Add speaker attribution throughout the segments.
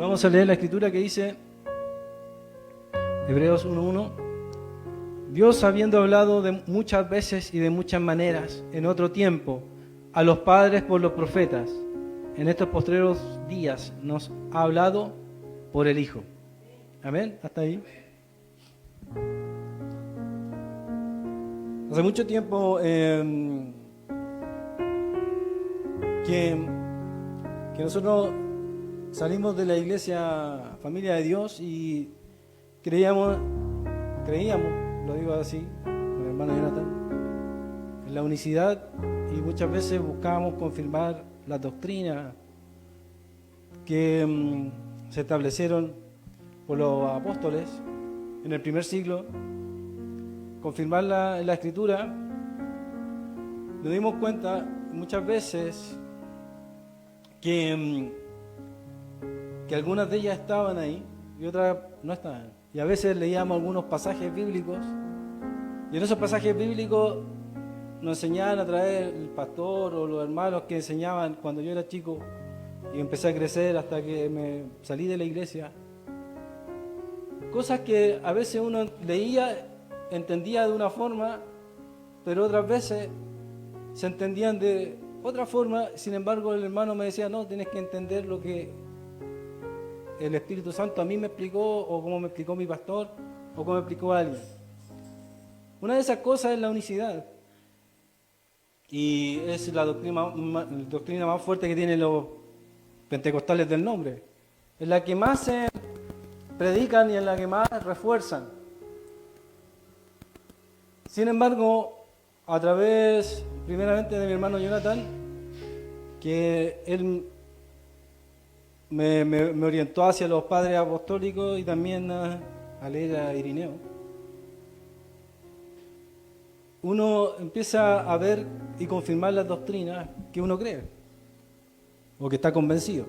Speaker 1: vamos a leer la escritura que dice, Hebreos 1:1. Dios, habiendo hablado de muchas veces y de muchas maneras en otro tiempo a los padres por los profetas, en estos postreros días nos ha hablado por el Hijo. Amén. Hasta ahí. Hace mucho tiempo que nosotros salimos de la iglesia Familia de Dios y creíamos, lo digo así, con el hermano Jonathan, en la unicidad, y muchas veces buscábamos confirmar las doctrinas que se establecieron por los apóstoles en el primer siglo, confirmarla en la escritura. Nos dimos cuenta muchas veces que algunas de ellas estaban ahí y otras no estaban. Y a veces leíamos algunos pasajes bíblicos, y en esos pasajes bíblicos nos enseñaban a través el pastor o los hermanos que enseñaban cuando yo era chico y empecé a crecer hasta que me salí de la iglesia. Cosas que a veces uno leía, entendía de una forma, pero otras veces se entendían de otra forma. Sin embargo, el hermano me decía, no, tienes que entender lo que el Espíritu Santo a mí me explicó, o como me explicó mi pastor, o como me explicó alguien. Una de esas cosas es la unicidad, y es la doctrina más fuerte que tienen los pentecostales del nombre. Es la que más se predican y es la que más refuerzan. Sin embargo, a través primeramente de mi hermano Jonathan, que él me orientó hacia los padres apostólicos y también a leer a Irineo, uno empieza a ver y confirmar las doctrinas que uno cree o que está convencido.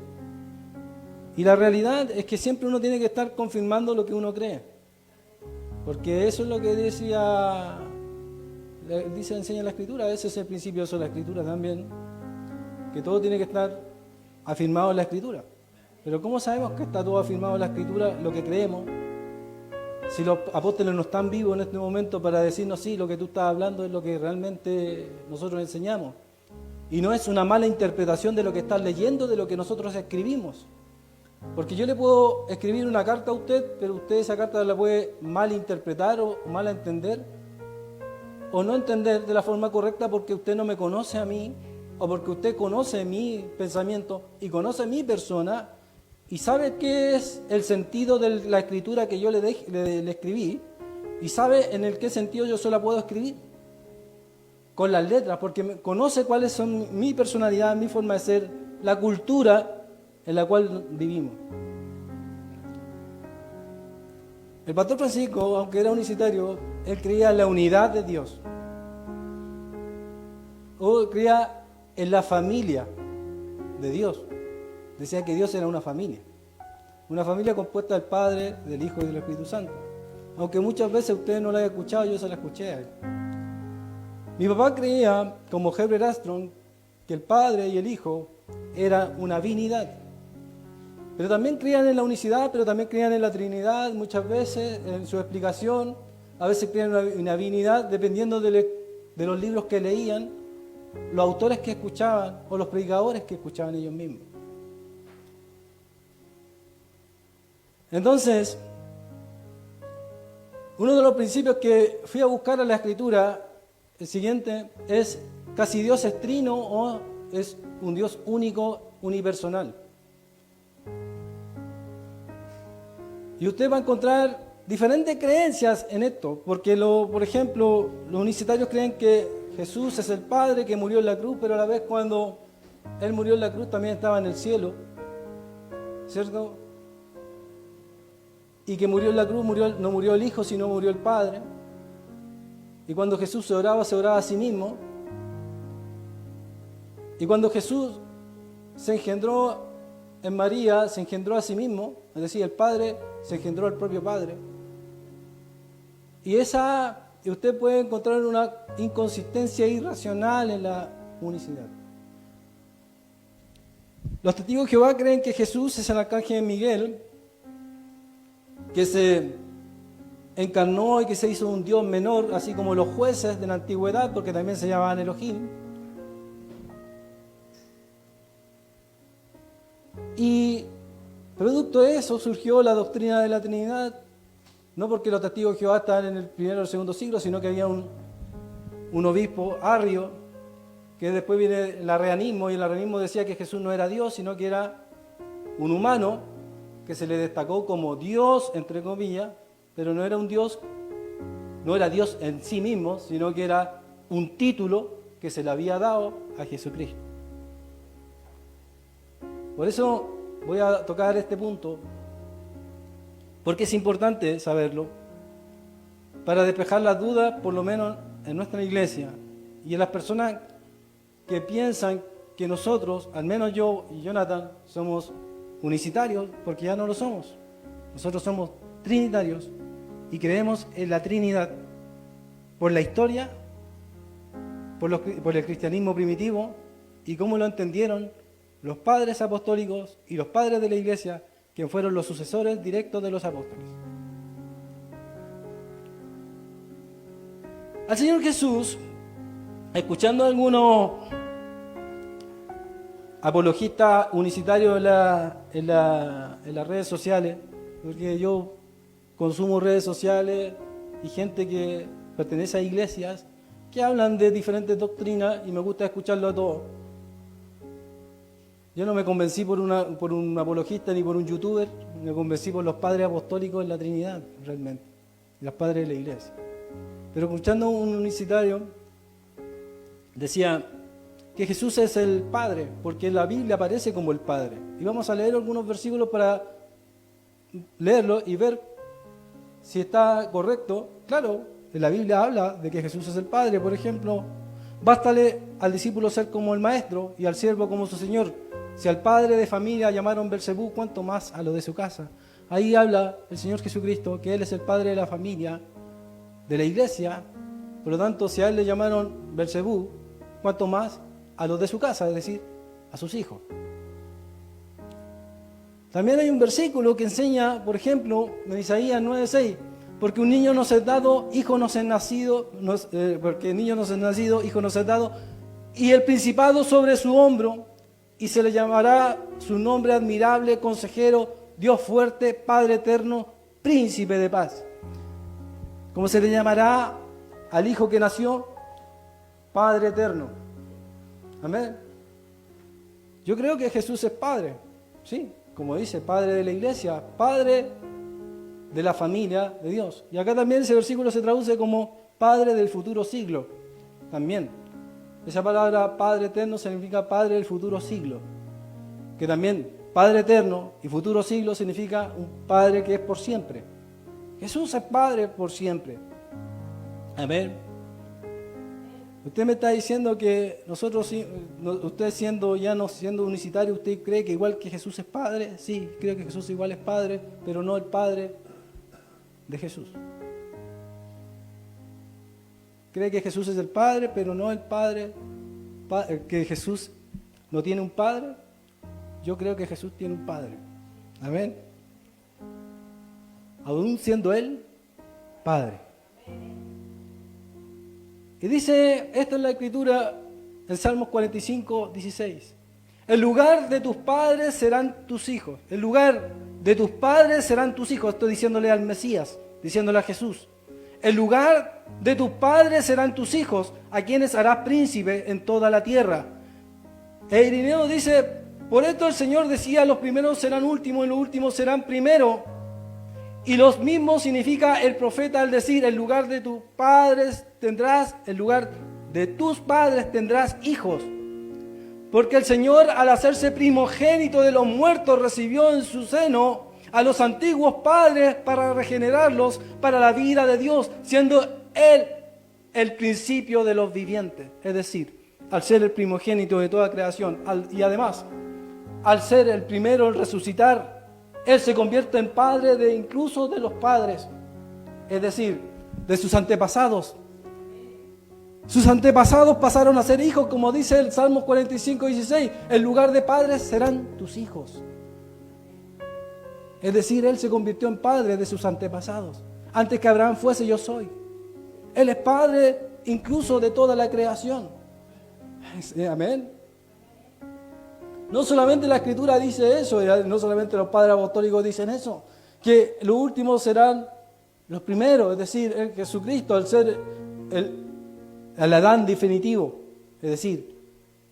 Speaker 1: Y la realidad es que siempre uno tiene que estar confirmando lo que uno cree, porque eso es lo que enseña la Escritura. Ese es el principio de la Escritura también, que todo tiene que estar afirmado en la Escritura. Pero ¿cómo sabemos que está todo afirmado en la Escritura, lo que creemos, si los apóstoles no están vivos en este momento para decirnos, sí, lo que tú estás hablando es lo que realmente nosotros enseñamos? Y no es una mala interpretación de lo que estás leyendo, de lo que nosotros escribimos. Porque yo le puedo escribir una carta a usted, pero usted esa carta la puede mal interpretar o mal entender, o no entender de la forma correcta, porque usted no me conoce a mí, o porque usted conoce mi pensamiento y conoce mi persona y sabe qué es el sentido de la escritura que yo le escribí, y sabe en el qué sentido yo se la puedo escribir con las letras, porque conoce cuáles son mi personalidad, mi forma de ser, la cultura en la cual vivimos. El pastor Francisco, aunque era unicitario, él creía en la unidad de Dios, o creía en la familia de Dios. Decía que Dios era una familia compuesta del Padre, del Hijo y del Espíritu Santo. Aunque muchas veces ustedes no la hayan escuchado, yo se la escuché a él. Mi papá creía, como Herbert Armstrong, que el Padre y el Hijo era una binidad. Pero también creían en la unicidad, pero también creían en la Trinidad muchas veces, en su explicación. A veces creían en una binidad dependiendo de los libros que leían, los autores que escuchaban o los predicadores que escuchaban ellos mismos. Entonces, uno de los principios que fui a buscar en la Escritura, el siguiente, es: ¿casi Dios es trino o es un Dios único, unipersonal? Y usted va a encontrar diferentes creencias en esto, porque por ejemplo, los unicitarios creen que Jesús es el Padre que murió en la cruz, pero a la vez cuando Él murió en la cruz también estaba en el cielo, ¿cierto? Y que murió en la cruz no murió el Hijo, sino murió el Padre. Y cuando Jesús se oraba a sí mismo. Y cuando Jesús se engendró en María, se engendró a sí mismo, es decir, el Padre se engendró al propio Padre. Y usted puede encontrar una inconsistencia irracional en la unicidad. Los testigos de Jehová creen que Jesús es el arcángel Miguel, que se encarnó y que se hizo un Dios menor, así como los jueces de la antigüedad, porque también se llamaban Elohim. Y producto de eso surgió la doctrina de la Trinidad, no porque los testigos de Jehová estaban en el primero o el segundo siglo, sino que había un obispo Arrio, que después viene el arrianismo, y el arrianismo decía que Jesús no era Dios, sino que era un humano que se le destacó como Dios, entre comillas, pero no era un Dios, no era Dios en sí mismo, sino que era un título que se le había dado a Jesucristo. Por eso voy a tocar este punto, porque es importante saberlo, para despejar las dudas, por lo menos en nuestra iglesia, y en las personas que piensan que nosotros, al menos yo y Jonathan, somos unicitarios, porque ya no lo somos. Nosotros somos trinitarios y creemos en la Trinidad por la historia, por el cristianismo primitivo y cómo lo entendieron los padres apostólicos y los padres de la iglesia, que fueron los sucesores directos de los apóstoles. Al Señor Jesús, escuchando a algunos apologistas unicitarios en las redes sociales, porque yo consumo redes sociales y gente que pertenece a iglesias que hablan de diferentes doctrinas y me gusta escucharlo a todos. Yo no me convencí por un apologista ni por un youtuber, me convencí por los padres apostólicos en la Trinidad, realmente, los padres de la iglesia. Pero escuchando a un unicitario, decía que Jesús es el Padre, porque en la Biblia aparece como el Padre. Y vamos a leer algunos versículos para leerlo y ver si está correcto. Claro, en la Biblia habla de que Jesús es el Padre. Por ejemplo, bástale al discípulo ser como el maestro y al siervo como su señor. Si al padre de familia llamaron Belcebú, ¿cuánto más a lo de su casa? Ahí habla el Señor Jesucristo que Él es el Padre de la familia, de la iglesia. Por lo tanto, si a Él le llamaron Belcebú, ¿cuánto más a los de su casa? Es decir, a sus hijos. También hay un versículo que enseña, por ejemplo, en Isaías 9:6, porque un niño nos es dado, hijo nos es nacido, porque niño nos es nacido, hijo nos es dado, y el principado sobre su hombro, y se le llamará su nombre admirable, consejero, Dios fuerte, Padre eterno, príncipe de paz. ¿Cómo se le llamará al hijo que nació? Padre eterno. Amén. Yo creo que Jesús es Padre, sí, como dice, Padre de la iglesia, Padre de la familia de Dios. Y acá también ese versículo se traduce como Padre del futuro siglo, también. Esa palabra Padre eterno significa Padre del futuro siglo, que también Padre eterno y futuro siglo significa un Padre que es por siempre. Jesús es Padre por siempre. Amén. Usted me está diciendo que nosotros, usted ya no siendo unicitario, ¿usted cree que igual que Jesús es Padre? Sí, creo que Jesús igual es Padre, pero no el Padre de Jesús. Cree que Jesús es el Padre, pero no el Padre, que Jesús no tiene un Padre. Yo creo que Jesús tiene un Padre. Amén. Aún siendo Él Padre. Y dice, esta es la escritura en Salmos 45:16. El lugar de tus padres serán tus hijos. El lugar de tus padres serán tus hijos. Estoy diciéndole al Mesías, diciéndole a Jesús. El lugar de tus padres serán tus hijos, a quienes harás príncipe en toda la tierra. E Irineo dice, por esto el Señor decía, los primeros serán últimos y los últimos serán primeros. Y los mismos significa el profeta al decir, el lugar de tus padres tendrás, el lugar de tus padres tendrás hijos. Porque el Señor, al hacerse primogénito de los muertos, recibió en su seno a los antiguos padres para regenerarlos para la vida de Dios, siendo Él el principio de los vivientes. Es decir, al ser el primogénito de toda creación, y además, al ser el primero en resucitar, Él se convierte en padre incluso de los padres, es decir, de sus antepasados. Sus antepasados pasaron a ser hijos, como dice el Salmo 45:16. En lugar de padres serán tus hijos. Es decir, Él se convirtió en padre de sus antepasados. Antes que Abraham fuese, yo soy. Él es padre incluso de toda la creación. Amén. No solamente la Escritura dice eso, no solamente los padres apostólicos dicen eso, que los últimos serán los primeros, es decir, el Jesucristo, al ser el Adán definitivo, es decir,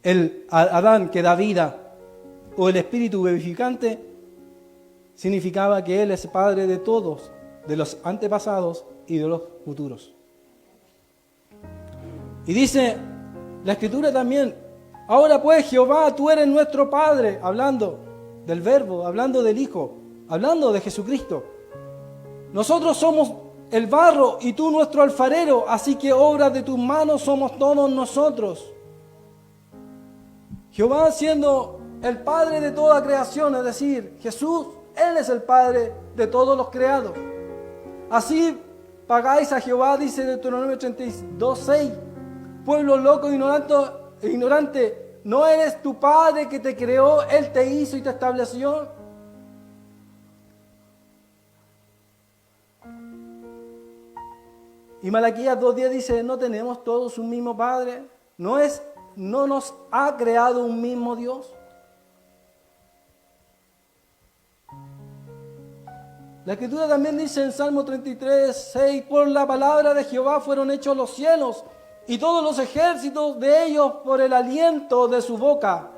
Speaker 1: el Adán que da vida, o el espíritu vivificante, significaba que Él es padre de todos, de los antepasados y de los futuros. Y dice la Escritura también, ahora pues Jehová, tú eres nuestro Padre, hablando del Verbo, hablando del Hijo, hablando de Jesucristo. Nosotros somos el barro y tú nuestro alfarero, así que obra de tus manos somos todos nosotros. Jehová siendo el Padre de toda creación, es decir, Jesús, Él es el Padre de todos los creados. Así pagáis a Jehová, dice Deuteronomio 32:6, pueblo loco e ignorante, ¿no eres tu Padre que te creó, Él te hizo y te estableció? Y Malaquías 2:10 dice, ¿no tenemos todos un mismo Padre? ¿No nos ha creado un mismo Dios? La Escritura también dice en Salmo 33:6, por la palabra de Jehová fueron hechos los cielos, y todos los ejércitos de ellos por el aliento de su boca.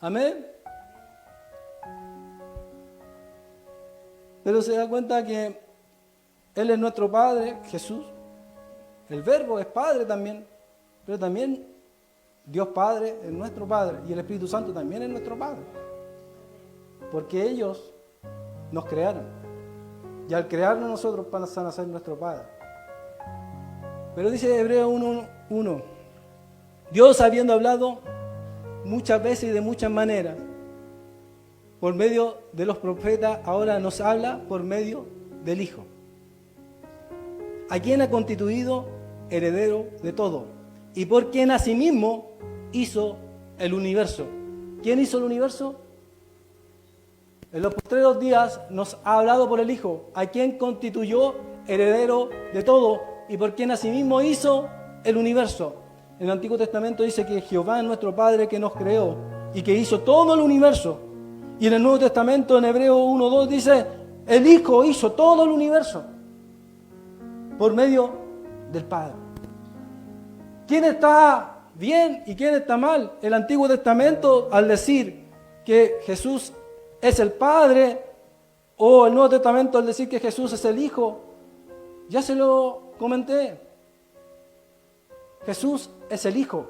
Speaker 1: Amén. Pero se da cuenta que Él es nuestro Padre, Jesús. El Verbo es Padre también, pero también Dios Padre es nuestro Padre y el Espíritu Santo también es nuestro Padre. Porque ellos nos crearon y al crearnos nosotros pasan a ser nuestro Padre. Pero dice Hebreos 1:1, Dios habiendo hablado muchas veces y de muchas maneras, por medio de los profetas, ahora nos habla por medio del Hijo, a quien ha constituido heredero de todo, y por quien asimismo hizo el universo. ¿Quién hizo el universo? En los postreros días nos ha hablado por el Hijo, a quien constituyó heredero de todo, y por quien asimismo hizo el universo. En el Antiguo Testamento dice que Jehová es nuestro Padre que nos creó, y que hizo todo el universo. Y en el Nuevo Testamento, en Hebreos 1:2, dice, el Hijo hizo todo el universo por medio del Padre. ¿Quién está bien y quién está mal? El Antiguo Testamento, al decir que Jesús es el Padre, o el Nuevo Testamento al decir que Jesús es el Hijo, ya se lo comenté. Jesús es el Hijo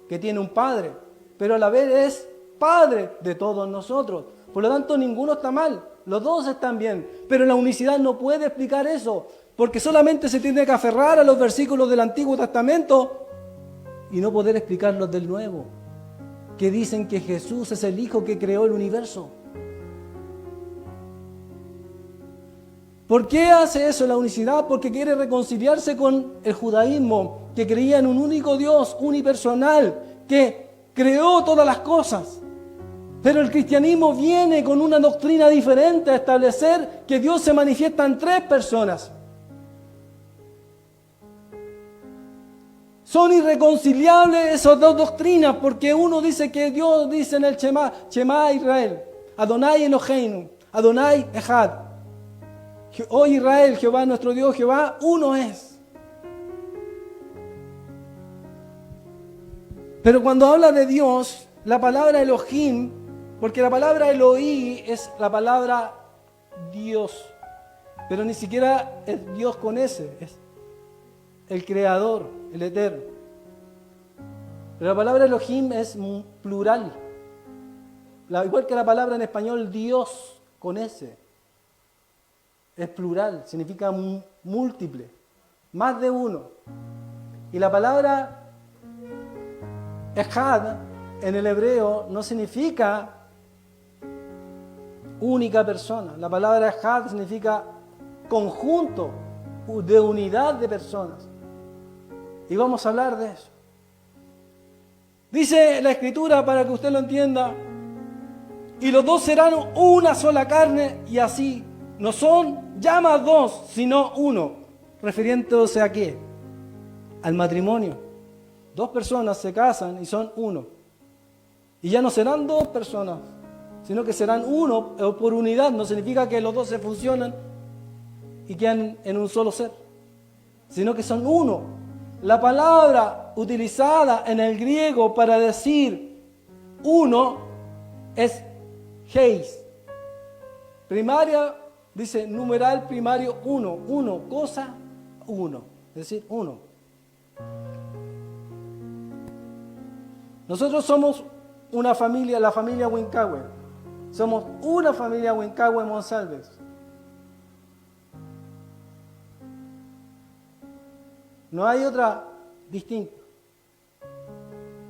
Speaker 1: que tiene un Padre, pero a la vez es Padre de todos nosotros. Por lo tanto, ninguno está mal, los dos están bien, pero la unicidad no puede explicar eso, porque solamente se tiene que aferrar a los versículos del Antiguo Testamento y no poder explicar los del Nuevo, que dicen que Jesús es el Hijo que creó el universo. ¿Por qué hace eso la unicidad? Porque quiere reconciliarse con el judaísmo, que creía en un único Dios, unipersonal, que creó todas las cosas. Pero el cristianismo viene con una doctrina diferente a establecer que Dios se manifiesta en tres personas. Son irreconciliables esas dos doctrinas, porque uno dice que Dios dice en el Shema Israel, Adonai Eloheinu, Adonai Echad. Oh Israel, Jehová nuestro Dios, Jehová uno es. Pero cuando habla de Dios, la palabra Elohim, porque la palabra Elohí es la palabra Dios, pero ni siquiera es Dios con S, es el creador, el eterno. Pero la palabra Elohim es plural, igual que la palabra en español Dios con S. Es plural, significa múltiple, más de uno. Y la palabra Echad en el hebreo no significa única persona. La palabra Echad significa conjunto de unidad de personas. Y vamos a hablar de eso. Dice la Escritura, para que usted lo entienda, y los dos serán una sola carne, y así no son ya más dos, sino uno. Refiriéndose ¿a qué? Al matrimonio. Dos personas se casan y son uno. Y ya no serán dos personas, sino que serán uno por unidad. No significa que los dos se fusionan y quedan en un solo ser, sino que son uno. La palabra utilizada en el griego para decir uno es heis. Primaria, dice numeral primario uno, cosa uno, es decir, uno. Nosotros somos una familia, la familia Wincahue. Somos una familia Wincahue Monsalves. No hay otra distinta.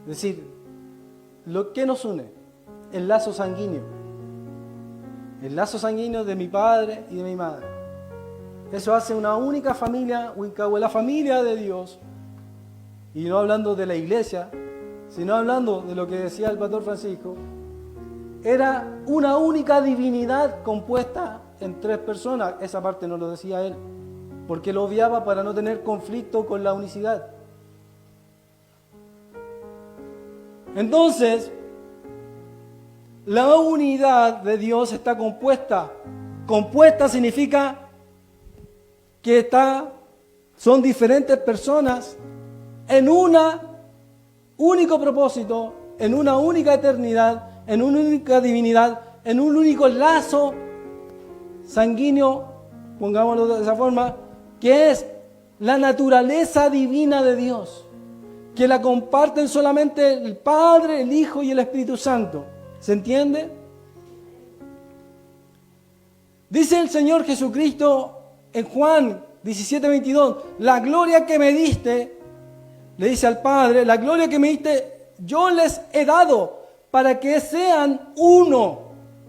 Speaker 1: Es decir, lo que nos une, el lazo sanguíneo. El lazo sanguíneo de mi padre y de mi madre. Eso hace una única familia Wincahue, la familia de Dios. Y no hablando de la iglesia, sino hablando de lo que decía el pastor Francisco. Era una única divinidad compuesta en tres personas. Esa parte no lo decía él, porque lo obviaba para no tener conflicto con la unicidad. Entonces, la unidad de Dios está compuesta. Compuesta significa que son diferentes personas en un único propósito, en una única eternidad, en una única divinidad, en un único lazo sanguíneo, pongámoslo de esa forma, que es la naturaleza divina de Dios, que la comparten solamente el Padre, el Hijo y el Espíritu Santo. ¿Se entiende? Dice el Señor Jesucristo en Juan 17:22, la gloria que me diste, le dice al Padre, la gloria que me diste, yo les he dado para que sean uno.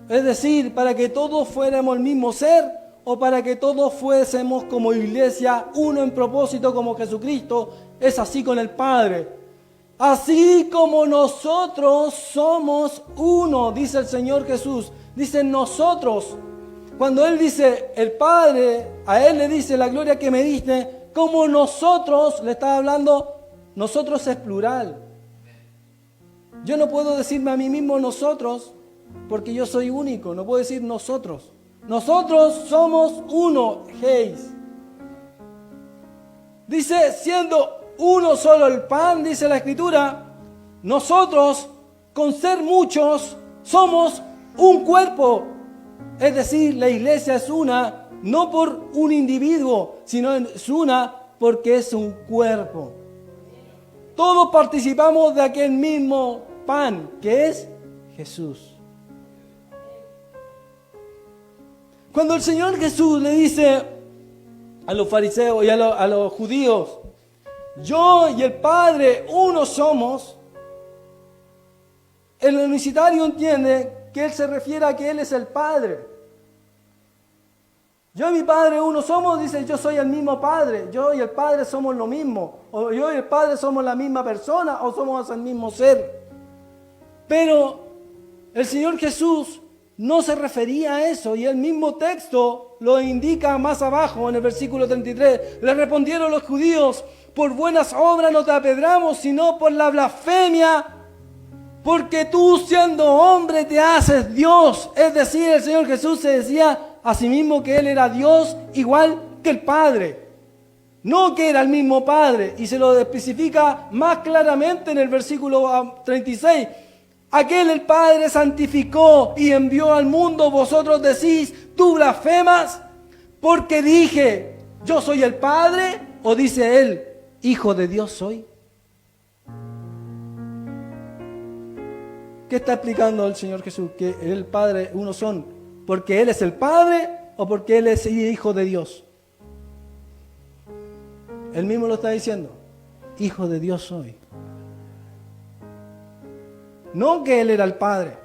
Speaker 1: Es decir, para que todos fuéramos el mismo ser, o para que todos fuésemos como iglesia, uno en propósito como Jesucristo es así con el Padre. Así como nosotros somos uno, dice el Señor Jesús. Dice nosotros. Cuando Él dice el Padre, a Él le dice la gloria que me diste, como nosotros, le está hablando, nosotros es plural. Yo no puedo decirme a mí mismo nosotros, porque yo soy único, no puedo decir nosotros. Nosotros somos uno, heis. Dice, siendo uno solo el pan, dice la Escritura, nosotros, con ser muchos, somos un cuerpo. Es decir, la iglesia es una, no por un individuo, sino es una porque es un cuerpo. Todos participamos de aquel mismo pan, que es Jesús. Cuando el Señor Jesús le dice a los fariseos y a los judíos, yo y el Padre uno somos, el unicitario entiende que Él se refiere a que Él es el Padre. Yo y mi Padre uno somos, dice, yo soy el mismo Padre. Yo y el Padre somos lo mismo. O yo y el Padre somos la misma persona o somos el mismo ser. Pero el Señor Jesús no se refería a eso, y el mismo texto lo indica más abajo en el versículo 33. Le respondieron los judíos, por buenas obras no te apedreamos, sino por la blasfemia, porque tú siendo hombre te haces Dios. Es decir, el Señor Jesús se decía a sí mismo que Él era Dios igual que el Padre. No que era el mismo Padre, y se lo especifica más claramente en el versículo 36. Aquel el Padre santificó y envió al mundo, vosotros decís, tú blasfemas, porque dije, yo soy el Padre, o dice Él, Hijo de Dios soy. ¿Qué está explicando el Señor Jesús? Que Él y el Padre uno son, porque Él es el Padre o porque Él es el Hijo de Dios. Él mismo lo está diciendo, Hijo de Dios soy. No que Él era el Padre,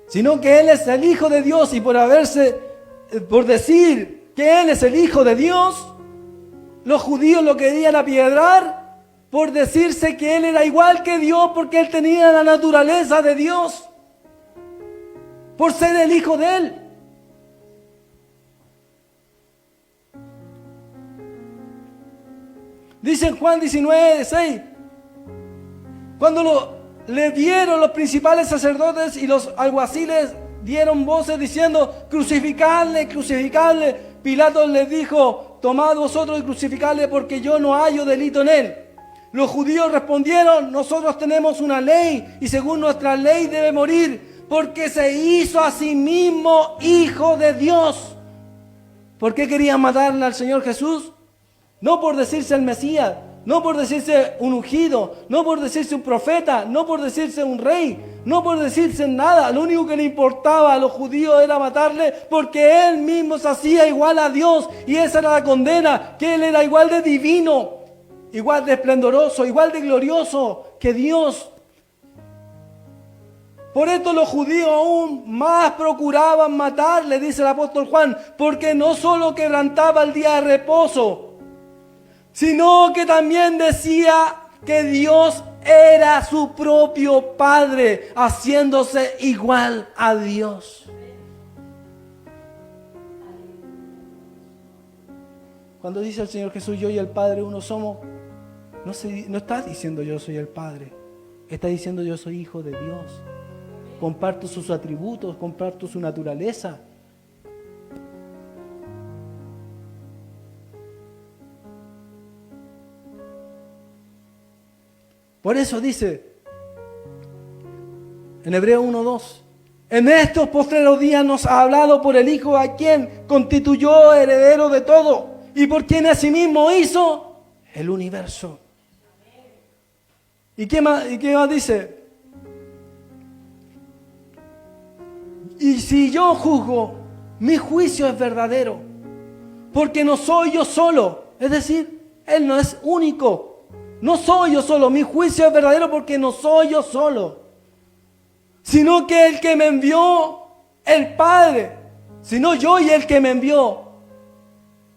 Speaker 1: sino que Él es el Hijo de Dios, y por decir que Él es el Hijo de Dios, los judíos lo querían apiedrar por decirse que Él era igual que Dios porque Él tenía la naturaleza de Dios, por ser el Hijo de Él. Dice en Juan 19:6, cuando le dieron los principales sacerdotes y los alguaciles dieron voces diciendo: crucificadle, crucificadle. Pilato les dijo: tomad vosotros y crucificadle, porque yo no hallo delito en él. Los judíos respondieron: nosotros tenemos una ley y según nuestra ley debe morir, porque se hizo a sí mismo Hijo de Dios. ¿Por qué querían matarle al Señor Jesús? No por decirse el Mesías, no por decirse un ungido, no por decirse un profeta, no por decirse un rey, no por decirse nada. Lo único que le importaba a los judíos era matarle porque Él mismo se hacía igual a Dios, y esa era la condena, que Él era igual de divino, igual de esplendoroso, igual de glorioso que Dios. Por esto los judíos aún más procuraban matarle, dice el apóstol Juan, porque no solo quebrantaba el día de reposo, sino que también decía que Dios era su propio Padre, haciéndose igual a Dios. Cuando dice el Señor Jesús: yo y el Padre uno somos, no está diciendo yo soy el Padre, está diciendo yo soy hijo de Dios. Comparto sus atributos, comparto su naturaleza. Por eso dice en Hebreos 1:2: en estos postreros días nos ha hablado por el Hijo, a quien constituyó heredero de todo y por quien asimismo hizo el universo. ¿Y qué más dice? Y si yo juzgo, mi juicio es verdadero, porque no soy yo solo. Es decir, Él no es único. No soy yo solo, mi juicio es verdadero porque no soy yo solo, sino que el que me envió, el Padre, sino yo y el que me envió,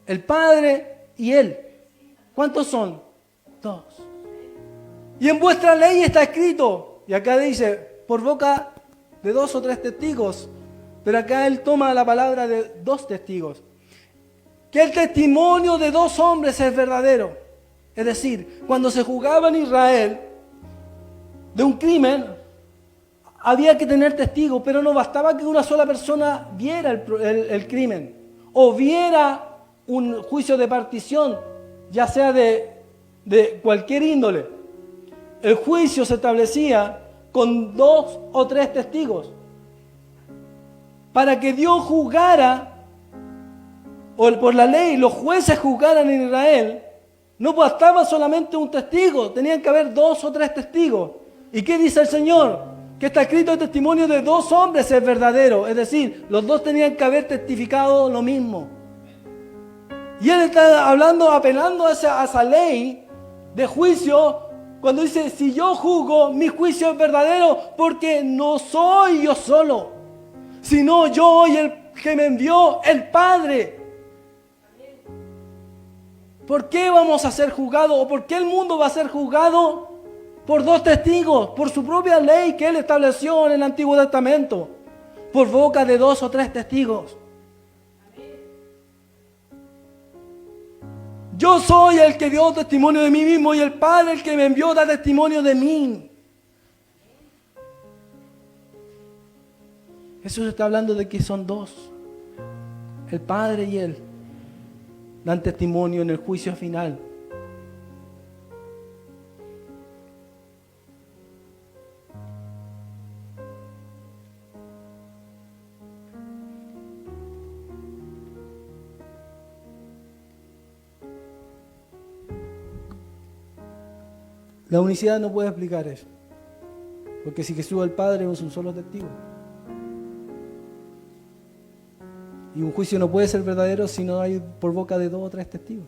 Speaker 1: el Padre y Él. ¿Cuántos son? Dos. Y en vuestra ley está escrito, y acá dice, por boca de 2 o 3 testigos, pero acá Él toma la palabra de 2 testigos, que el testimonio de 2 hombres es verdadero. Es decir, cuando se juzgaba en Israel de un crimen, había que tener testigos, pero no bastaba que una sola persona viera el crimen o viera un juicio de partición, ya sea de cualquier índole. El juicio se establecía con 2 o 3 testigos. Para que Dios juzgara, o por la ley los jueces juzgaran en Israel, no bastaba solamente un testigo, tenían que haber 2 o 3 testigos. ¿Y qué dice el Señor? Que está escrito: el testimonio de 2 hombres es verdadero. Es decir, los 2 tenían que haber testificado lo mismo. Y Él está hablando, apelando a esa ley de juicio, cuando dice: si yo juzgo, mi juicio es verdadero, porque no soy yo solo, sino yo y el que me envió, el Padre. ¿Por qué vamos a ser juzgados? ¿O por qué el mundo va a ser juzgado? Por 2 testigos, por su propia ley que Él estableció en el Antiguo Testamento, por boca de 2 o 3 testigos. Yo soy el que dio testimonio de mí mismo, y el Padre, el que me envió, da testimonio de mí. Jesús está hablando de que son 2, el Padre y Él. Dan testimonio en el juicio final. La unicidad no puede explicar eso, porque si Jesús el Padre es un solo testigo. Y un juicio no puede ser verdadero si no hay por boca de 2 o 3 testigos.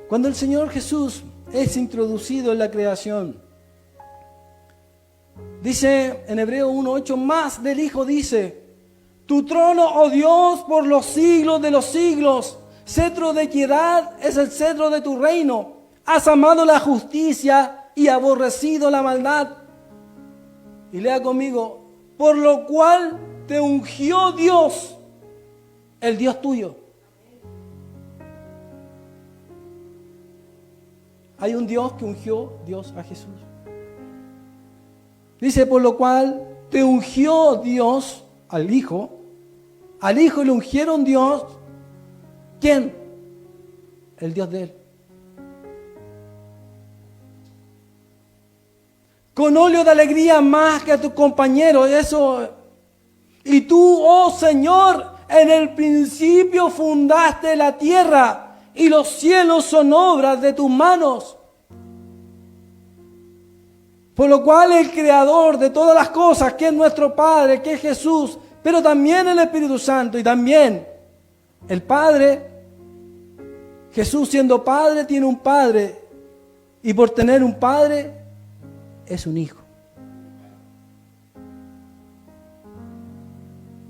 Speaker 1: Cuando el Señor Jesús es introducido en la creación, dice en Hebreos 1:8, más del Hijo dice: Tu trono, oh Dios, por los siglos de los siglos. Cetro de equidad es el cetro de tu reino. Has amado la justicia y aborrecido la maldad. Y lea conmigo, por lo cual te ungió Dios, el Dios tuyo. Hay un Dios que ungió Dios a Jesús. Dice, por lo cual te ungió Dios al Hijo le ungieron Dios. ¿Quién? El Dios de él. Con óleo de alegría más que a tus compañeros. Eso. Y tú, oh Señor, en el principio fundaste la tierra y los cielos son obras de tus manos. Por lo cual el Creador de todas las cosas, que es nuestro Padre, que es Jesús, pero también el Espíritu Santo y también el Padre, Jesús siendo Padre tiene un Padre y por tener un Padre es un Hijo.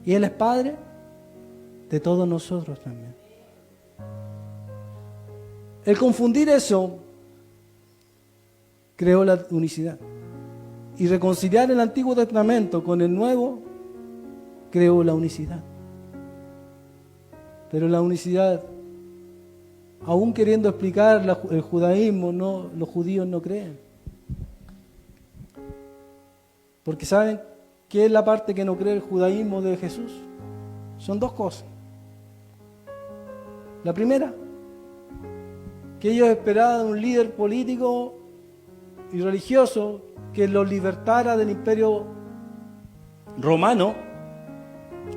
Speaker 1: Y Él es Padre de todos nosotros también. El confundir eso creó la unicidad. Y reconciliar el Antiguo Testamento con el Nuevo creó la unicidad. Pero la unicidad, aún queriendo explicar el judaísmo, no, los judíos no creen. Porque ¿saben qué es la parte que no cree el judaísmo de Jesús? Son dos cosas. La primera, que ellos esperaban un líder político y religioso que los libertara del imperio romano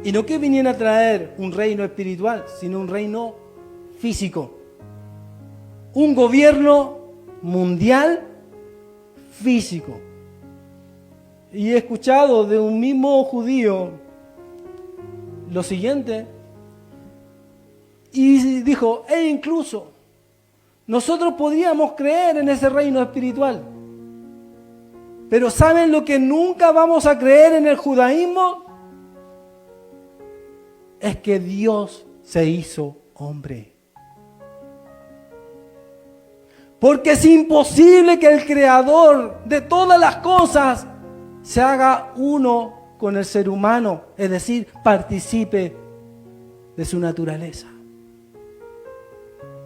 Speaker 1: y no que viniera a traer un reino espiritual, sino un reino físico. Un gobierno mundial físico. Y he escuchado de un mismo judío lo siguiente, y dijo, e incluso nosotros podríamos creer en ese reino espiritual, pero ¿saben lo que nunca vamos a creer en el judaísmo? Es que Dios se hizo hombre. Porque es imposible que el creador de todas las cosas se haga uno con el ser humano, es decir, participe de su naturaleza.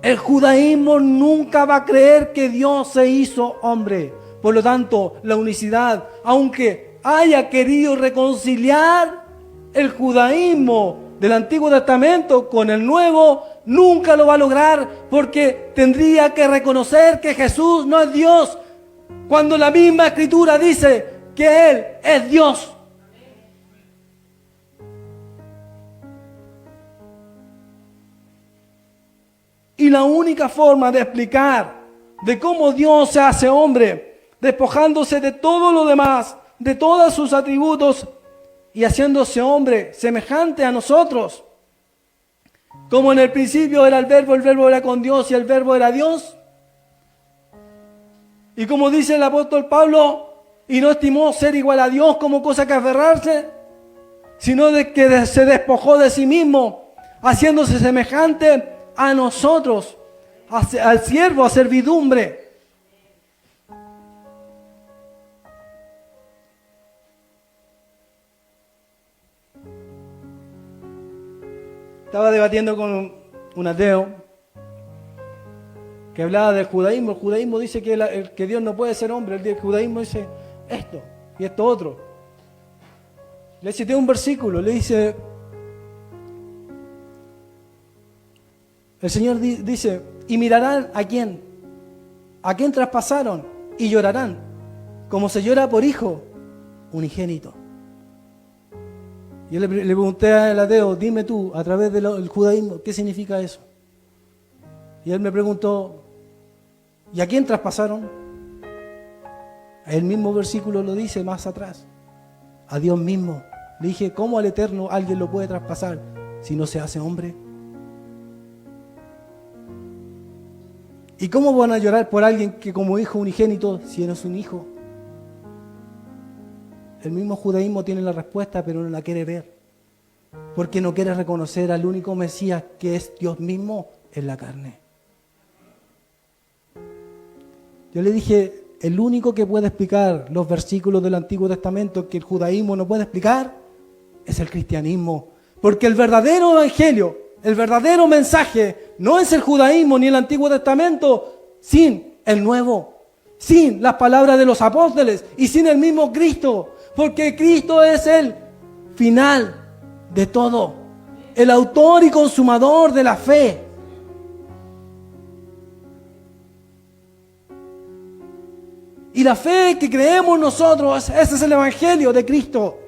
Speaker 1: El judaísmo nunca va a creer que Dios se hizo hombre. Por lo tanto, la unicidad, aunque haya querido reconciliar el judaísmo del Antiguo Testamento con el Nuevo, nunca lo va a lograr porque tendría que reconocer que Jesús no es Dios, cuando la misma Escritura dice que Él es Dios. Y la única forma de explicar de cómo Dios se hace hombre, despojándose de todo lo demás, de todos sus atributos y haciéndose hombre semejante a nosotros, como en el principio era el verbo era con Dios y el verbo era Dios. Y como dice el apóstol Pablo, y no estimó ser igual a Dios como cosa que aferrarse, sino de que se despojó de sí mismo, haciéndose semejante a nosotros, al siervo, a servidumbre. Estaba debatiendo con un ateo que hablaba del judaísmo. El judaísmo dice que Dios no puede ser hombre. El judaísmo dice esto y esto otro. Le cité un versículo, le dice, el Señor dice, y mirarán a quién traspasaron y llorarán, como se llora por hijo unigénito. Yo le pregunté al ateo, dime tú, a través del judaísmo, ¿qué significa eso? Y él me preguntó, ¿y a quién traspasaron? El mismo versículo lo dice más atrás, a Dios mismo. Le dije, ¿cómo al Eterno alguien lo puede traspasar si no se hace hombre? ¿Y cómo van a llorar por alguien que como hijo unigénito, si no es un hijo? El mismo judaísmo tiene la respuesta, pero no la quiere ver. porque no quiere reconocer al único Mesías que es Dios mismo en la carne. Yo le dije, el único que puede explicar los versículos del Antiguo Testamento que el judaísmo no puede explicar es el cristianismo. Porque el verdadero evangelio, el verdadero mensaje, no es el judaísmo ni el Antiguo Testamento sin el Nuevo, sin las palabras de los apóstoles y sin el mismo Cristo. Porque Cristo es el final de todo, el autor y consumador de la fe. Y la fe que creemos nosotros, ese es el evangelio de Cristo,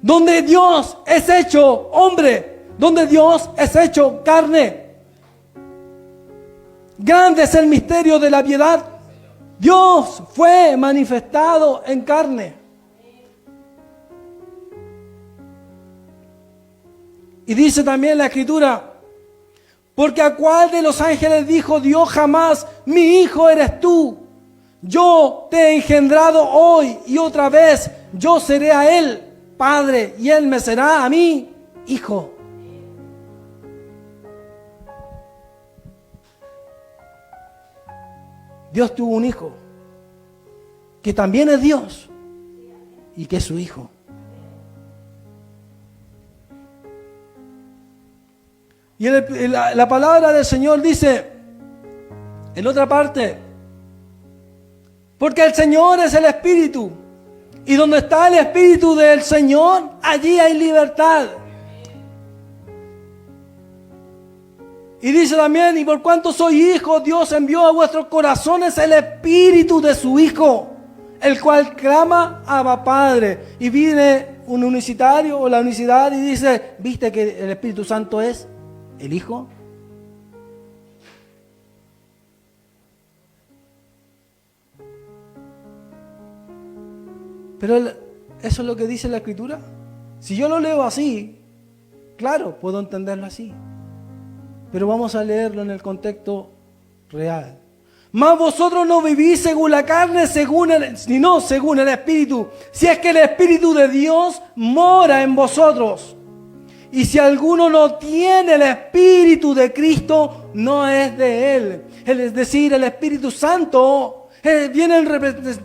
Speaker 1: donde Dios es hecho hombre, donde Dios es hecho carne. Grande es el misterio de la piedad. Dios fue manifestado en carne. Y dice también la Escritura, porque a cuál de los ángeles dijo Dios jamás, mi hijo eres tú, yo te he engendrado hoy y otra vez yo seré a él padre y él me será a mí hijo. Dios tuvo un hijo que también es Dios y que es su hijo. Y la palabra del Señor dice en otra parte, porque el Señor es el Espíritu, y donde está el Espíritu del Señor, allí hay libertad. Y dice también, y por cuanto soy hijo, Dios envió a vuestros corazones el Espíritu de su Hijo, el cual clama Abba Padre. Y viene un unicitario o la unicidad y dice, ¿viste que el Espíritu Santo es el Hijo? Pero eso es lo que dice la Escritura. Si yo lo leo así, claro, puedo entenderlo así. Pero vamos a leerlo en el contexto real. Mas vosotros no vivís según la carne, sino según el Espíritu. Si es que el Espíritu de Dios mora en vosotros. Y si alguno no tiene el Espíritu de Cristo, no es de Él. Es decir, el Espíritu Santo viene en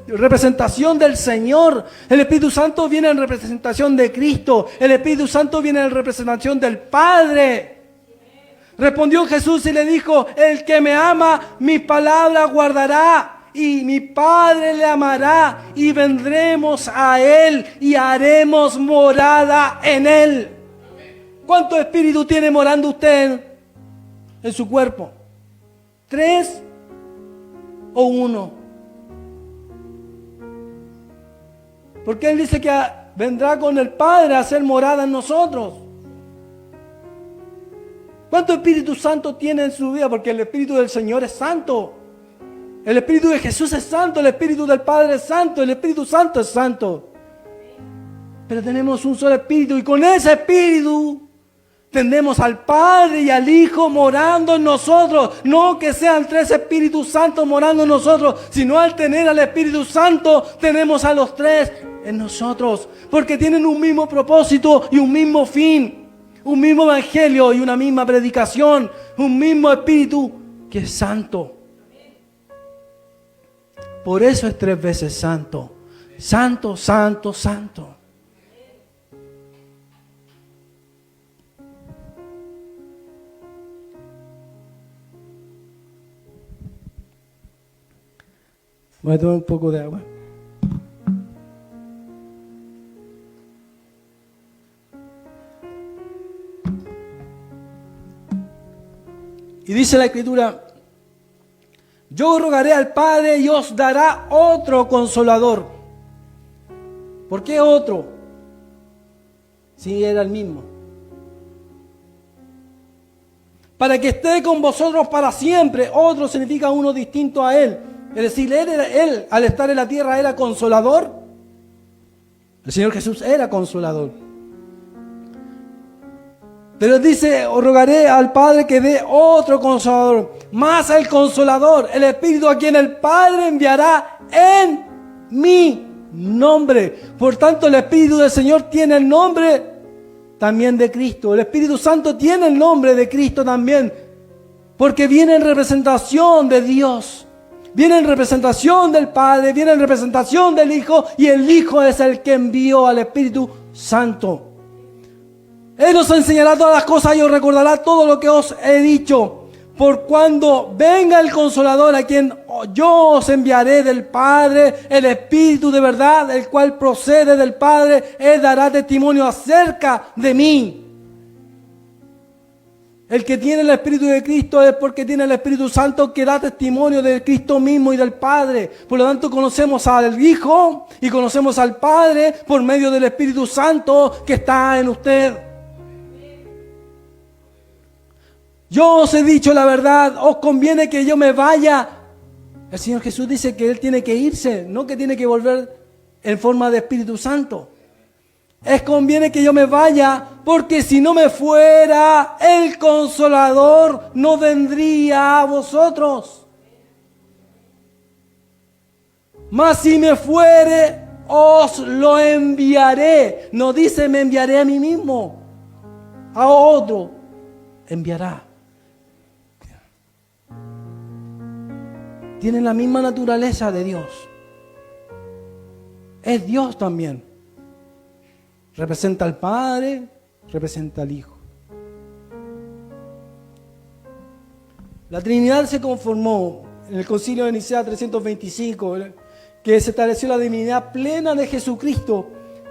Speaker 1: representación del Señor. El Espíritu Santo viene en representación de Cristo. El Espíritu Santo viene en representación del Padre. Respondió Jesús y le dijo, el que me ama, mis palabras guardará, y mi Padre le amará, y vendremos a Él y haremos morada en Él. ¿Cuánto espíritu tiene morando usted en su cuerpo? ¿3 o 1? Porque Él dice que vendrá con el Padre a hacer morada en nosotros. ¿Cuánto Espíritu Santo tiene en su vida? Porque el Espíritu del Señor es santo. El Espíritu de Jesús es santo. El Espíritu del Padre es santo. El Espíritu Santo es santo. Pero tenemos un solo Espíritu y con ese Espíritu tenemos al Padre y al Hijo morando en nosotros. No que sean 3 Espíritus Santos morando en nosotros, sino al tener al Espíritu Santo tenemos a los 3 en nosotros. Porque tienen un mismo propósito y un mismo fin. Un mismo evangelio y una misma predicación. Un mismo Espíritu que es santo. Por eso es 3 veces santo. Santo, santo, santo. Voy a tomar un poco de agua. Y dice la Escritura, yo rogaré al Padre y os dará otro consolador. ¿Por qué otro? Si era el mismo. Para que esté con vosotros para siempre. Otro significa uno distinto a Él. Es decir, él al estar en la tierra era consolador. El Señor Jesús era consolador. Pero dice, os rogaré al Padre que dé otro consolador, más el consolador, el Espíritu a quien el Padre enviará en mi nombre. Por tanto, el Espíritu del Señor tiene el nombre también de Cristo. El Espíritu Santo tiene el nombre de Cristo también, porque viene en representación de Dios. Viene en representación del Padre, viene en representación del Hijo, y el Hijo es el que envió al Espíritu Santo. Él os enseñará todas las cosas y os recordará todo lo que os he dicho. Por cuando venga el Consolador, a quien yo os enviaré del Padre, el Espíritu de verdad, el cual procede del Padre, Él dará testimonio acerca de mí. El que tiene el Espíritu de Cristo es porque tiene el Espíritu Santo que da testimonio de Cristo mismo y del Padre. Por lo tanto, conocemos al Hijo y conocemos al Padre por medio del Espíritu Santo que está en usted. Yo os he dicho la verdad, os conviene que yo me vaya. El Señor Jesús dice que Él tiene que irse, no que tiene que volver en forma de Espíritu Santo. Es conviene que yo me vaya, porque si no me fuera, el Consolador no vendría a vosotros. Mas si me fuere, os lo enviaré. No dice me enviaré a mí mismo, a otro enviará. Tienen la misma naturaleza de Dios. Es Dios también. Representa al Padre, representa al Hijo. La Trinidad se conformó en el Concilio de Nicea 325, que se estableció la divinidad plena de Jesucristo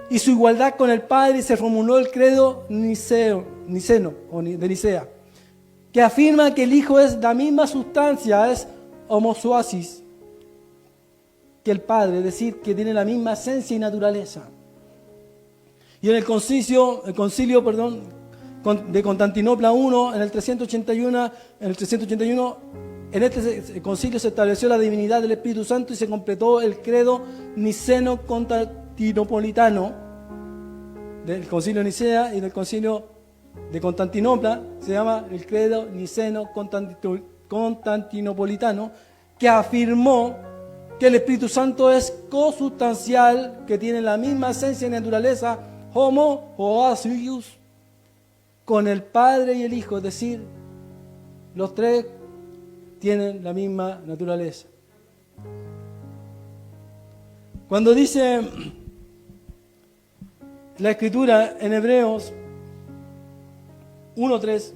Speaker 1: y su igualdad con el Padre, y se formuló el credo niceno de Nicea, que afirma que el Hijo es la misma sustancia, es homosuasis que el Padre, es decir, que tiene la misma esencia y naturaleza. Y en el concilio de Constantinopla I, en el 381, en este concilio se estableció la divinidad del Espíritu Santo y se completó el credo niceno-constantinopolitano del concilio de Nicea, y del concilio de Constantinopla se llama el credo niceno-constantinopolitano, que afirmó que el Espíritu Santo es consustancial, que tiene la misma esencia y naturaleza, homoousios, con el Padre y el Hijo, es decir, los tres tienen la misma naturaleza. Cuando dice la Escritura en Hebreos 1:3,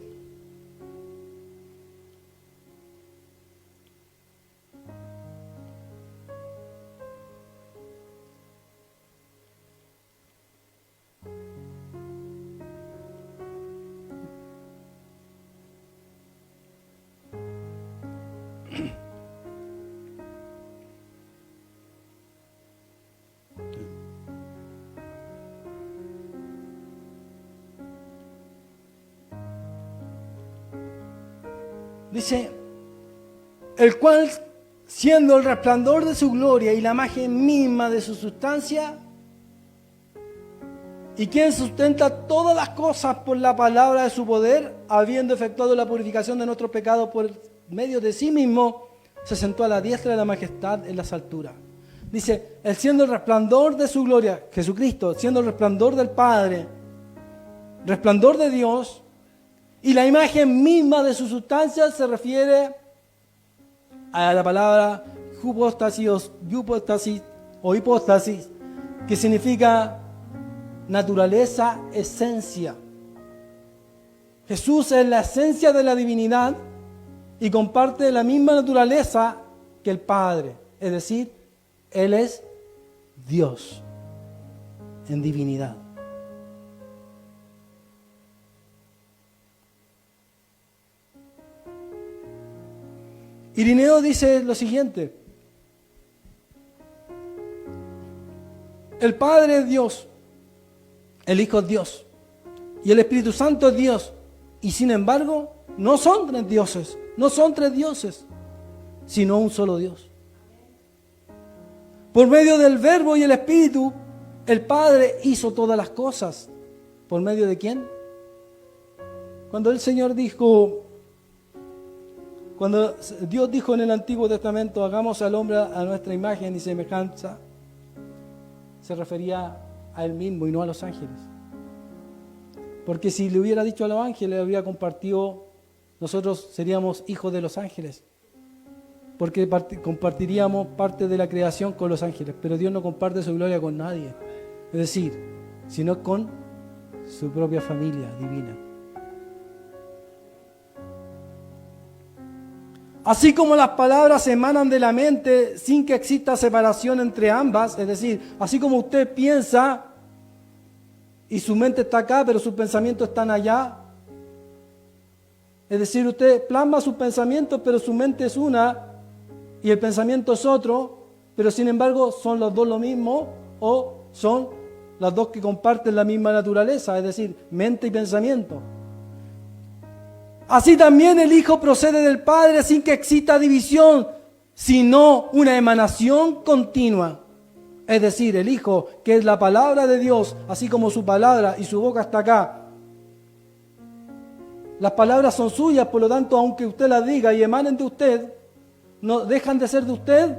Speaker 1: dice, el cual, siendo el resplandor de su gloria y la imagen misma de su sustancia, y quien sustenta todas las cosas por la palabra de su poder, habiendo efectuado la purificación de nuestros pecados por medio de sí mismo, se sentó a la diestra de la majestad en las alturas. Dice, él siendo el resplandor de su gloria, Jesucristo, siendo el resplandor del Padre, resplandor de Dios, y la imagen misma de su sustancia, se refiere a la palabra hipóstasis o hipóstasis, que significa naturaleza, esencia. Jesús es la esencia de la divinidad y comparte la misma naturaleza que el Padre, es decir, Él es Dios en divinidad. Irineo dice lo siguiente: el Padre es Dios, el Hijo es Dios y el Espíritu Santo es Dios, y sin embargo no son tres dioses, no son tres dioses, sino un solo Dios. Por medio del Verbo y el Espíritu, el Padre hizo todas las cosas. ¿Por medio de quién? Cuando el Señor dijo, cuando Dios dijo en el Antiguo Testamento, hagamos al hombre a nuestra imagen y semejanza, se refería a Él mismo y no a los ángeles. Porque si le hubiera dicho a los ángeles, habría compartido, nosotros seríamos hijos de los ángeles. Porque compartiríamos parte de la creación con los ángeles. Pero Dios no comparte su gloria con nadie. Es decir, sino con su propia familia divina. Así como las palabras emanan de la mente sin que exista separación entre ambas, es decir, así como usted piensa y su mente está acá, pero sus pensamientos están allá. Es decir, usted plasma sus pensamientos, pero su mente es una y el pensamiento es otro, pero sin embargo son los dos lo mismo o son las dos que comparten la misma naturaleza, es decir, mente y pensamiento. Así también el Hijo procede del Padre sin que exista división, sino una emanación continua. Es decir, el Hijo, que es la palabra de Dios, así como su palabra y su boca está acá. Las palabras son suyas, por lo tanto, aunque usted las diga y emanen de usted, no dejan de ser de usted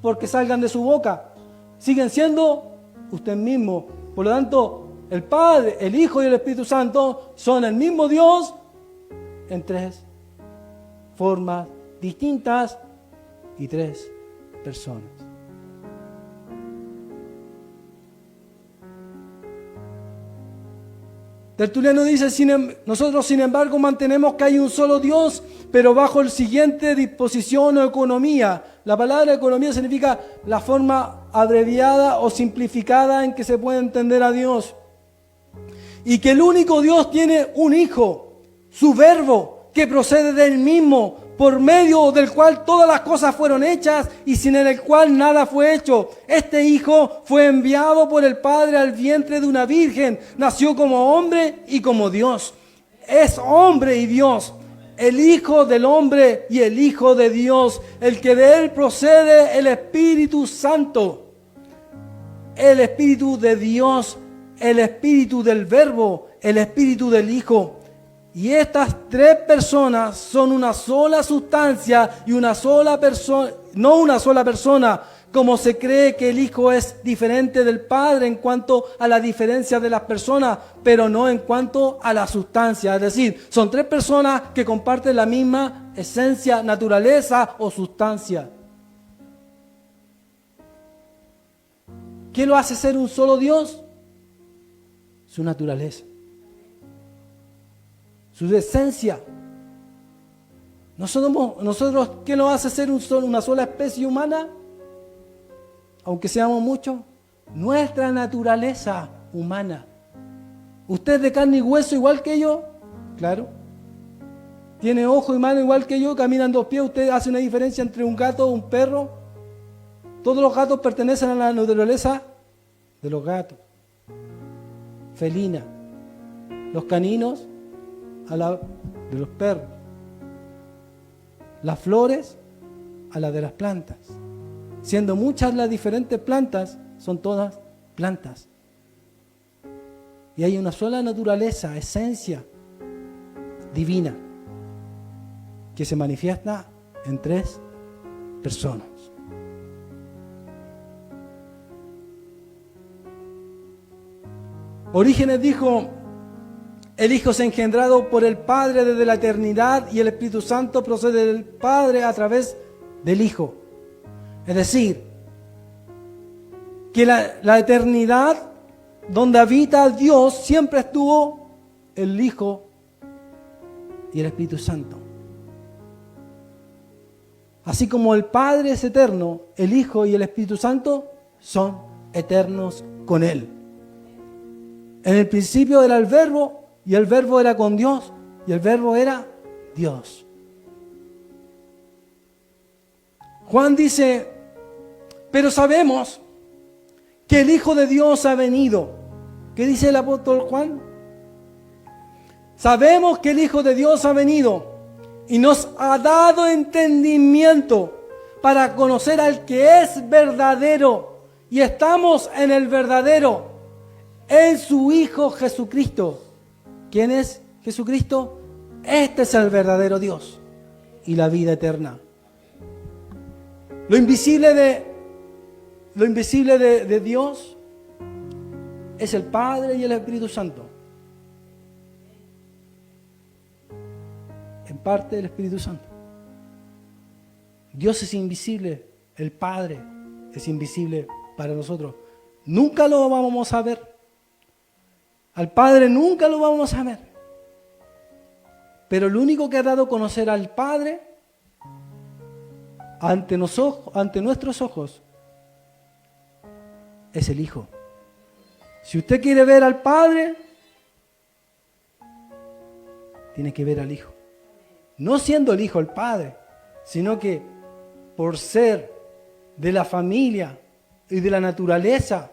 Speaker 1: porque salgan de su boca. Siguen siendo usted mismo. Por lo tanto, el Padre, el Hijo y el Espíritu Santo son el mismo Dios en tres formas distintas y tres personas. Tertuliano dice, nosotros sin embargo mantenemos que hay un solo Dios, pero bajo el siguiente disposición o economía. La palabra economía significa la forma abreviada o simplificada en que se puede entender a Dios. Y que el único Dios tiene un Hijo, su verbo, que procede del mismo, por medio del cual todas las cosas fueron hechas y sin el cual nada fue hecho. Este Hijo fue enviado por el Padre al vientre de una virgen, nació como hombre y como Dios. Es hombre y Dios, el Hijo del hombre y el Hijo de Dios, el que de él procede el Espíritu Santo, el Espíritu de Dios, el Espíritu del Verbo, el Espíritu del Hijo. Y estas tres personas son una sola sustancia y una sola persona, no una sola persona, como se cree que el Hijo es diferente del Padre en cuanto a la diferencia de las personas, pero no en cuanto a la sustancia. Es decir, son tres personas que comparten la misma esencia, naturaleza o sustancia. ¿Qué lo hace ser un solo Dios? Su naturaleza. Su esencia. Nosotros, ¿qué nos hace ser una sola especie humana? Aunque seamos muchos, nuestra naturaleza humana. ¿Usted es de carne y hueso igual que yo? Claro. ¿Tiene ojo y mano igual que yo? ¿Camina en dos pies? ¿Usted hace una diferencia entre un gato o un perro? Todos los gatos pertenecen a la naturaleza de los gatos. Felina. Los caninos a la de los perros, las flores a la de las plantas. Siendo muchas las diferentes plantas, son todas plantas. Y hay una sola naturaleza, esencia divina, que se manifiesta en tres personas. Orígenes dijo: el Hijo es engendrado por el Padre desde la eternidad y el Espíritu Santo procede del Padre a través del Hijo. Es decir, que la eternidad donde habita Dios siempre estuvo el Hijo y el Espíritu Santo. Así como el Padre es eterno, el Hijo y el Espíritu Santo son eternos con Él. En el principio era el Verbo, y el Verbo era con Dios, y el Verbo era Dios. Juan dice: pero sabemos que el Hijo de Dios ha venido. ¿Qué dice el apóstol Juan? Sabemos que el Hijo de Dios ha venido y nos ha dado entendimiento para conocer al que es verdadero, y estamos en el verdadero, en su Hijo Jesucristo. ¿Quién es Jesucristo? Este es el verdadero Dios y la vida eterna. Lo invisible de Dios es el Padre y el Espíritu Santo. parte del Espíritu Santo. Dios es invisible, el Padre es invisible para nosotros. Nunca lo vamos a ver. Al Padre nunca lo vamos a ver. Pero lo único que ha dado a conocer al Padre ante nuestros ojos es el Hijo. Si usted quiere ver al Padre, tiene que ver al Hijo. No siendo el Hijo el Padre, sino que por ser de la familia y de la naturaleza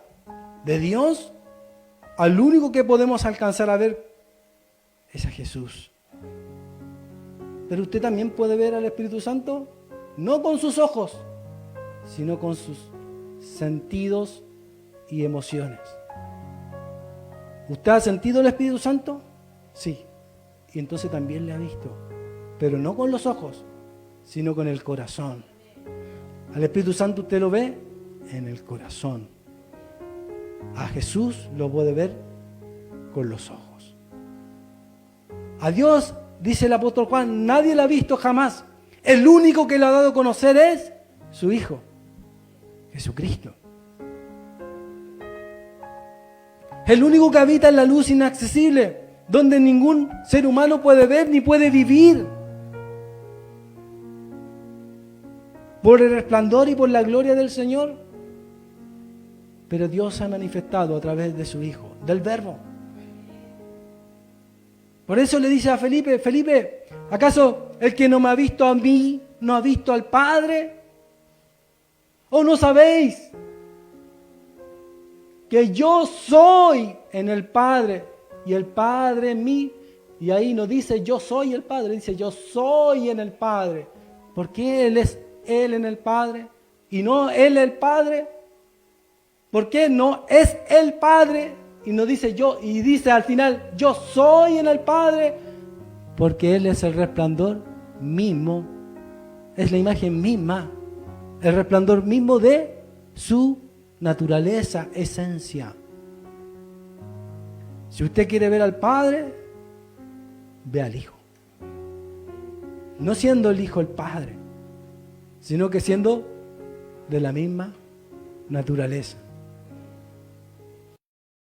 Speaker 1: de Dios, al único que podemos alcanzar a ver es a Jesús. Pero usted también puede ver al Espíritu Santo, no con sus ojos, sino con sus sentidos y emociones. ¿Usted ha sentido el Espíritu Santo? Sí. Y entonces también le ha visto. Pero no con los ojos, sino con el corazón. Al Espíritu Santo usted lo ve en el corazón. A Jesús lo puede ver con los ojos. A Dios, dice el apóstol Juan, nadie lo ha visto jamás. El único que lo ha dado a conocer es su Hijo, Jesucristo. El único que habita en la luz inaccesible, donde ningún ser humano puede ver ni puede vivir. Por el resplandor y por la gloria del Señor. Pero Dios se ha manifestado a través de su Hijo, del Verbo. Por eso le dice a Felipe, Felipe, ¿acaso el que no me ha visto a mí no ha visto al Padre? ¿O no sabéis que yo soy en el Padre y el Padre en mí? Y ahí no dice yo soy el Padre, dice yo soy en el Padre. ¿Por qué Él es Él en el Padre y no Él el Padre? ¿Por qué no es el Padre y no dice yo y dice al final yo soy en el Padre? Porque Él es el resplandor mismo, es la imagen misma, el resplandor mismo de su naturaleza, esencia. Si usted quiere ver al Padre, ve al Hijo. No siendo el Hijo el Padre, sino que siendo de la misma naturaleza.